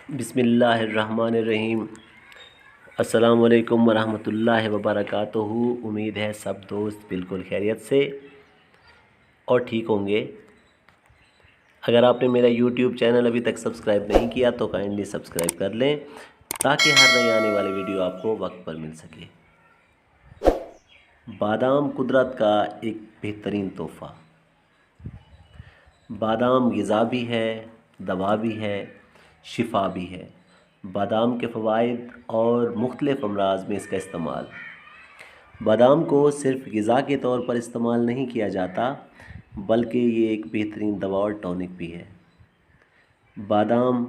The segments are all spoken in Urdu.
بسم اللہ الرحمن الرحیم۔ السلام علیکم ورحمۃ اللہ وبرکاتہ۔ امید ہے سب دوست بالکل خیریت سے اور ٹھیک ہوں گے۔ اگر آپ نے میرا یوٹیوب چینل ابھی تک سبسکرائب نہیں کیا تو کائنڈلی سبسکرائب کر لیں تاکہ ہر نئی آنے والی ویڈیو آپ کو وقت پر مل سکے۔ بادام قدرت کا ایک بہترین تحفہ۔ بادام غذا بھی ہے، دوا بھی ہے، شفا بھی ہے۔ بادام کے فوائد اور مختلف امراض میں اس کا استعمال۔ بادام کو صرف غذا کے طور پر استعمال نہیں کیا جاتا بلکہ یہ ایک بہترین دوا اور ٹونک بھی ہے۔ بادام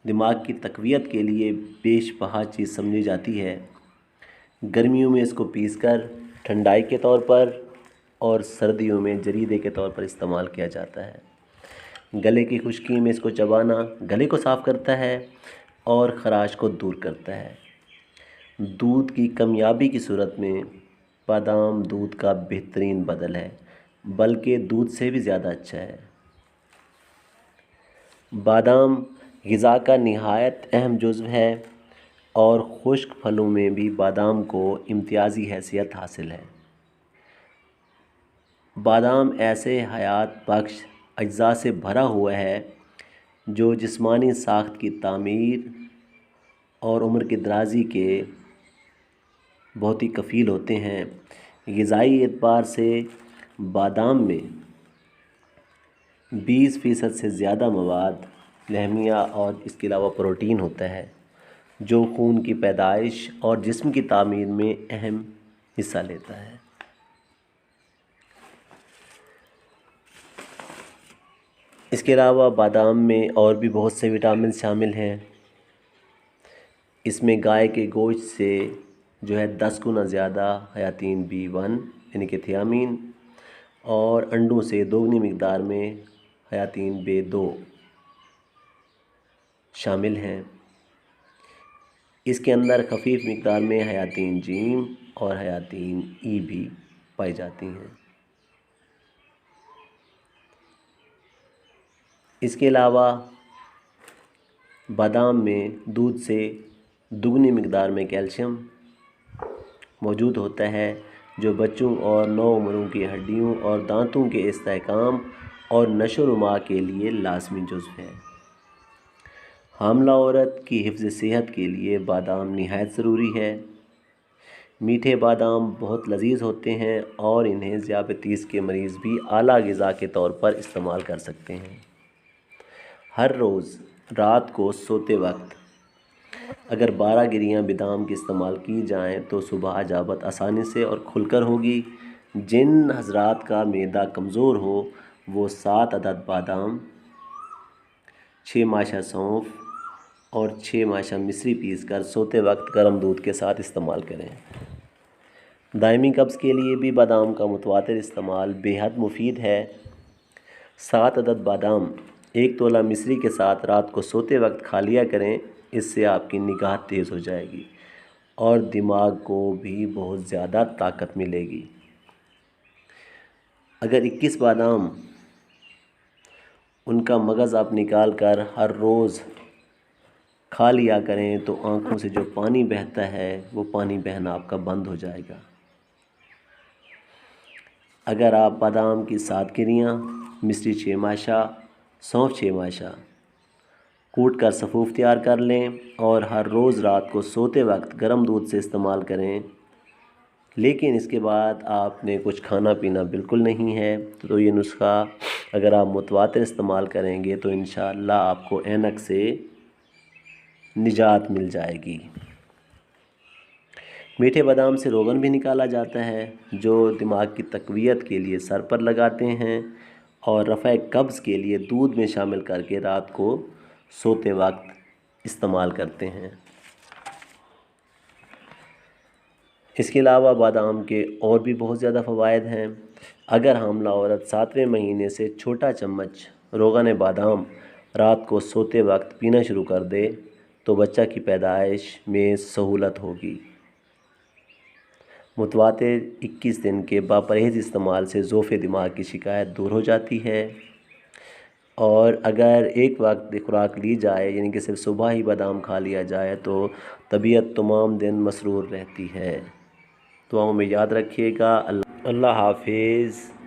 دماغ کی تقویت کے لیے بیش بہا چیز سمجھی جاتی ہے۔ گرمیوں میں اس کو پیس کر ٹھنڈائی کے طور پر اور سردیوں میں جریدے کے طور پر استعمال کیا جاتا ہے۔ گلے کی خشکی میں اس کو چبانا گلے کو صاف کرتا ہے اور خراش کو دور کرتا ہے۔ دودھ کی کمیابی کی صورت میں بادام دودھ کا بہترین بدل ہے، بلکہ دودھ سے بھی زیادہ اچھا ہے۔ بادام غذا کا نہایت اہم جزو ہے اور خشک پھلوں میں بھی بادام کو امتیازی حیثیت حاصل ہے۔ بادام ایسے حیات بخش اجزاء سے بھرا ہوا ہے جو جسمانی ساخت کی تعمیر اور عمر کی درازی کے بہت ہی کفیل ہوتے ہیں۔ غذائی اعتبار سے بادام میں 20% سے زیادہ مواد لحمیہ اور اس کے علاوہ پروٹین ہوتا ہے جو خون کی پیدائش اور جسم کی تعمیر میں اہم حصہ لیتا ہے۔ اس کے علاوہ بادام میں اور بھی بہت سے وٹامن شامل ہیں۔ اس میں گائے کے گوشت سے جو ہے 10 گنا زیادہ حیاتین B1 یعنی کہ تھیامین، اور انڈوں سے 2 گنی مقدار میں حیاتین B2 شامل ہیں۔ اس کے اندر خفیف مقدار میں حیاتین جیم اور حیاتین E بھی پائی جاتی ہیں۔ اس کے علاوہ بادام میں دودھ سے 2 گنی مقدار میں کیلشیم موجود ہوتا ہے جو بچوں اور نوعمروں کی ہڈیوں اور دانتوں کے استحکام اور نشو و نما کے لیے لازمی جزو ہے۔ حاملہ عورت کی حفظ صحت کے لیے بادام نہایت ضروری ہے۔ میٹھے بادام بہت لذیذ ہوتے ہیں اور انہیں ذیابیطس کے مریض بھی اعلیٰ غذا کے طور پر استعمال کر سکتے ہیں۔ ہر روز رات کو سوتے وقت اگر 12 گریاں بادام کی استعمال کی جائیں تو صبح اجابت آسانی سے اور کھل کر ہوگی۔ جن حضرات کا معدہ کمزور ہو وہ 7 عدد بادام، 6 ماشا سونف اور 6 ماشا مصری پیس کر سوتے وقت گرم دودھ کے ساتھ استعمال کریں۔ دائمی قبض کے لیے بھی بادام کا متواتر استعمال بے حد مفید ہے۔ 7 عدد بادام 1 تولہ مصری کے ساتھ رات کو سوتے وقت کھا لیا کریں، اس سے آپ کی نگاہ تیز ہو جائے گی اور دماغ کو بھی بہت زیادہ طاقت ملے گی۔ اگر 21 بادام ان کا مغز آپ نکال کر ہر روز کھا لیا کریں تو آنکھوں سے جو پانی بہتا ہے وہ پانی بہنا آپ کا بند ہو جائے گا۔ اگر آپ بادام کی 7 گریاں، مصری 6 ماشا، سونف 6 ماشا کوٹ کر سفوف تیار کر لیں اور ہر روز رات کو سوتے وقت گرم دودھ سے استعمال کریں، لیکن اس کے بعد آپ نے کچھ کھانا پینا بالکل نہیں ہے تو یہ نسخہ اگر آپ متواتر استعمال کریں گے تو انشاءاللہ آپ کو اینک سے نجات مل جائے گی۔ میٹھے بادام سے روغن بھی نکالا جاتا ہے جو دماغ کی تقویت کے لیے سر پر لگاتے ہیں اور رفع قبض کے لیے دودھ میں شامل کر کے رات کو سوتے وقت استعمال کرتے ہیں۔ اس کے علاوہ بادام کے اور بھی بہت زیادہ فوائد ہیں۔ اگر حاملہ عورت 7ویں مہینے سے چھوٹا چمچ روغن بادام رات کو سوتے وقت پینا شروع کر دے تو بچہ کی پیدائش میں سہولت ہوگی۔ متواتر 21 دن کے باپرہیز استعمال سے ضعف دماغ کی شکایت دور ہو جاتی ہے اور اگر ایک وقت خوراک لی جائے یعنی کہ صرف صبح ہی بادام کھا لیا جائے تو طبیعت تمام دن مسرور رہتی ہے۔ دعاؤں میں یاد رکھیے گا۔ اللہ حافظ۔